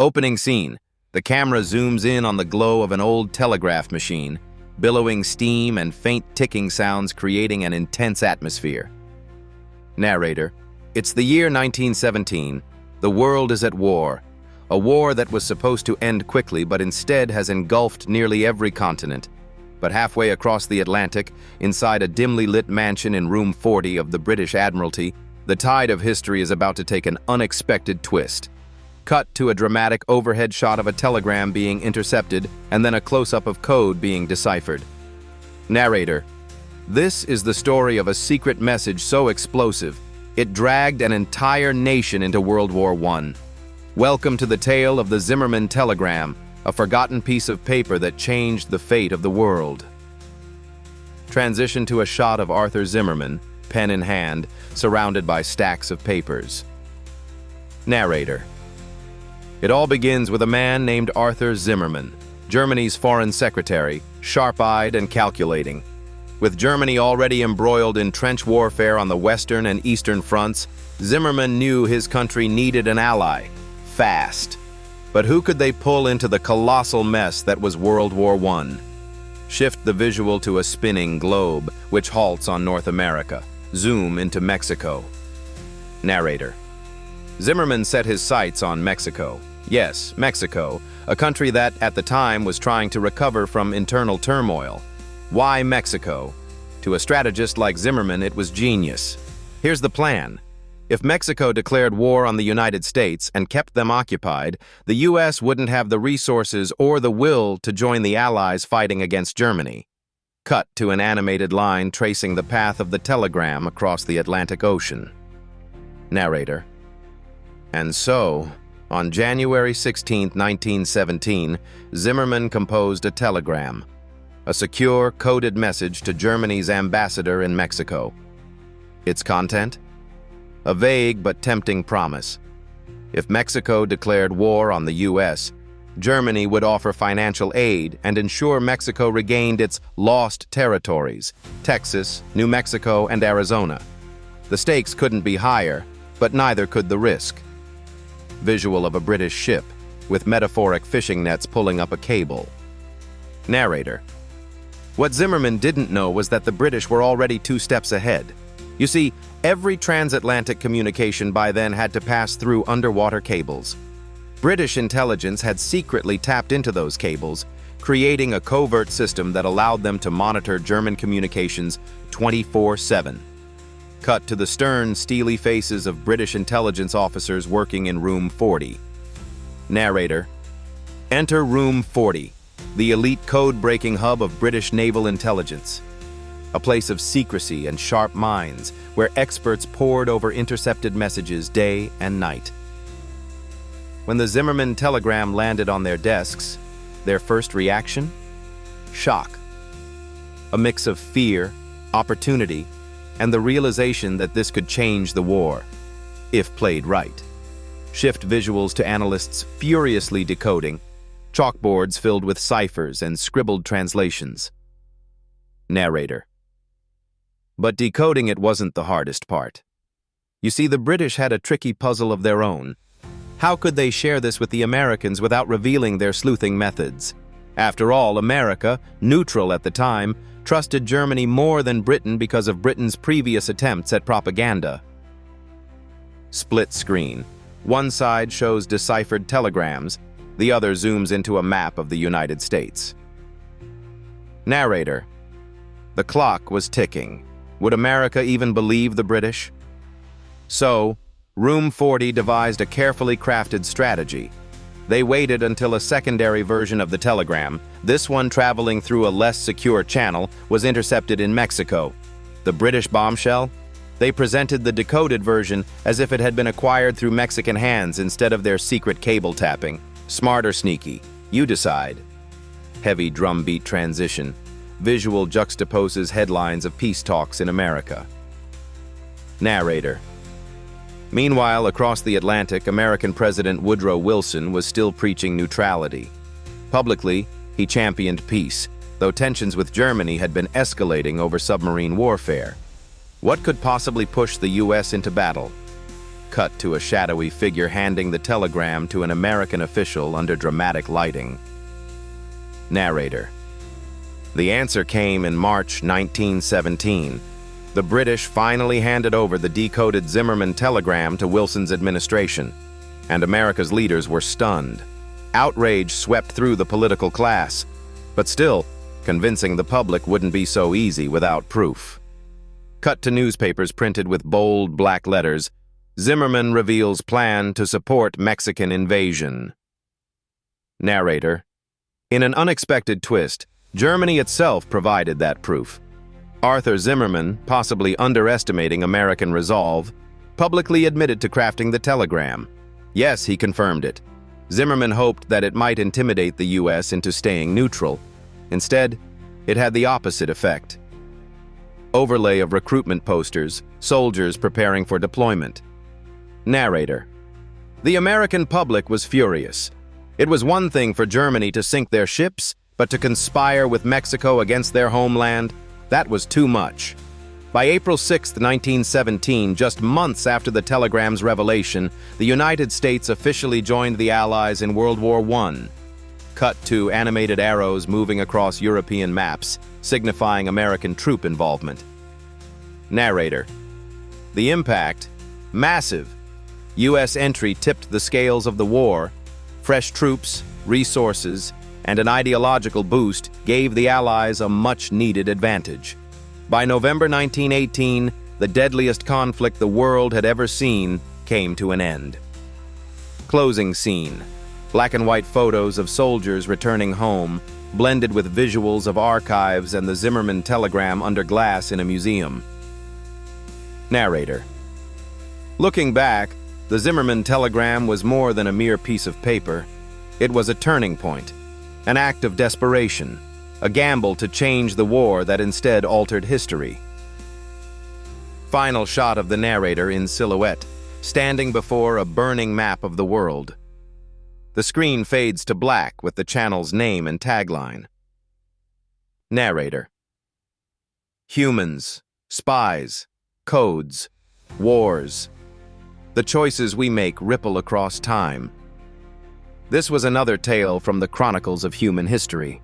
Opening scene. The camera zooms in on the glow of an old telegraph machine, billowing steam and faint ticking sounds creating an intense atmosphere. Narrator. It's the year 1917. The world is at war. A war that was supposed to end quickly but instead has engulfed nearly every continent. But halfway across the Atlantic, inside a dimly lit mansion in room 40 of the British Admiralty, the tide of history is about to take an unexpected twist. Cut to a dramatic overhead shot of a telegram being intercepted and then a close-up of code being deciphered. Narrator. This is the story of a secret message so explosive, it dragged an entire nation into World War I. Welcome to the tale of the Zimmermann telegram, a forgotten piece of paper that changed the fate of the world. Transition to a shot of Arthur Zimmermann, pen in hand, surrounded by stacks of papers. Narrator. It all begins with a man named Arthur Zimmermann, Germany's foreign secretary, sharp-eyed and calculating. With Germany already embroiled in trench warfare on the western and eastern fronts, Zimmermann knew his country needed an ally, fast. But who could they pull into the colossal mess that was World War I? Shift the visual to a spinning globe, which halts on North America. Zoom into Mexico. Narrator. Zimmermann set his sights on Mexico. Yes, Mexico, a country that, at the time, was trying to recover from internal turmoil. Why Mexico? To a strategist like Zimmermann, it was genius. Here's the plan. If Mexico declared war on the United States and kept them occupied, the U.S. wouldn't have the resources or the will to join the Allies fighting against Germany. Cut to an animated line tracing the path of the telegram across the Atlantic Ocean. Narrator. And so, on January 16, 1917, Zimmermann composed a telegram, a secure, coded message to Germany's ambassador in Mexico. Its content? A vague but tempting promise. If Mexico declared war on the U.S., Germany would offer financial aid and ensure Mexico regained its lost territories, Texas, New Mexico, and Arizona. The stakes couldn't be higher, but neither could the risk. Visual of a British ship, with metaphoric fishing nets pulling up a cable. Narrator. What Zimmermann didn't know was that the British were already 2 steps ahead. You see, every transatlantic communication by then had to pass through underwater cables. British intelligence had secretly tapped into those cables, creating a covert system that allowed them to monitor German communications 24/7. Cut to the stern, steely faces of British intelligence officers working in Room 40. Narrator. Enter Room 40, the elite code-breaking hub of British naval intelligence. A place of secrecy and sharp minds, where experts pored over intercepted messages day and night. When the Zimmermann telegram landed on their desks, their first reaction? Shock. A mix of fear, opportunity, and the realization that this could change the war, if played right. Shift visuals to analysts furiously decoding, chalkboards filled with ciphers and scribbled translations. Narrator. But decoding it wasn't the hardest part. You see, the British had a tricky puzzle of their own. How could they share this with the Americans without revealing their sleuthing methods? After all, America, neutral at the time, trusted Germany more than Britain because of Britain's previous attempts at propaganda. Split screen. One side shows deciphered telegrams, the other zooms into a map of the United States. Narrator. The clock was ticking. Would America even believe the British? So, Room 40 devised a carefully crafted strategy. They waited until a secondary version of the telegram, this one traveling through a less secure channel, was intercepted in Mexico. The British bombshell? They presented the decoded version as if it had been acquired through Mexican hands instead of their secret cable tapping. Smart or sneaky? You decide. Heavy drumbeat transition. Visual juxtaposes headlines of peace talks in America. Narrator. Meanwhile, across the Atlantic, American President Woodrow Wilson was still preaching neutrality. Publicly, he championed peace, though tensions with Germany had been escalating over submarine warfare. What could possibly push the U.S. into battle? Cut to a shadowy figure handing the telegram to an American official under dramatic lighting. Narrator. The answer came in March 1917. The British finally handed over the decoded Zimmerman telegram to Wilson's administration, and America's leaders were stunned. Outrage swept through the political class, but still, convincing the public wouldn't be so easy without proof. Cut to newspapers printed with bold black letters, Zimmerman reveals plan to support Mexican invasion. Narrator. In an unexpected twist, Germany itself provided that proof. Arthur Zimmerman, possibly underestimating American resolve, publicly admitted to crafting the telegram. Yes, he confirmed it. Zimmerman hoped that it might intimidate the U.S. into staying neutral. Instead, it had the opposite effect. Overlay of recruitment posters, soldiers preparing for deployment. Narrator. The American public was furious. It was one thing for Germany to sink their ships, but to conspire with Mexico against their homeland, that was too much. By April 6, 1917, just months after the telegram's revelation, the United States officially joined the Allies in World War I. Cut to animated arrows moving across European maps, signifying American troop involvement. Narrator. The impact? Massive. U.S. entry tipped the scales of the war. Fresh troops, resources, and an ideological boost gave the Allies a much-needed advantage. By November 1918, the deadliest conflict the world had ever seen came to an end. Closing scene. Black and white photos of soldiers returning home, blended with visuals of archives and the Zimmerman telegram under glass in a museum. Narrator. Looking back, the Zimmerman telegram was more than a mere piece of paper. It was a turning point. An act of desperation, a gamble to change the war that instead altered history. Final shot of the narrator in silhouette, standing before a burning map of the world. The screen fades to black with the channel's name and tagline. Narrator. Humans, spies, codes, wars. The choices we make ripple across time. This was another tale from the Chronicles of human history.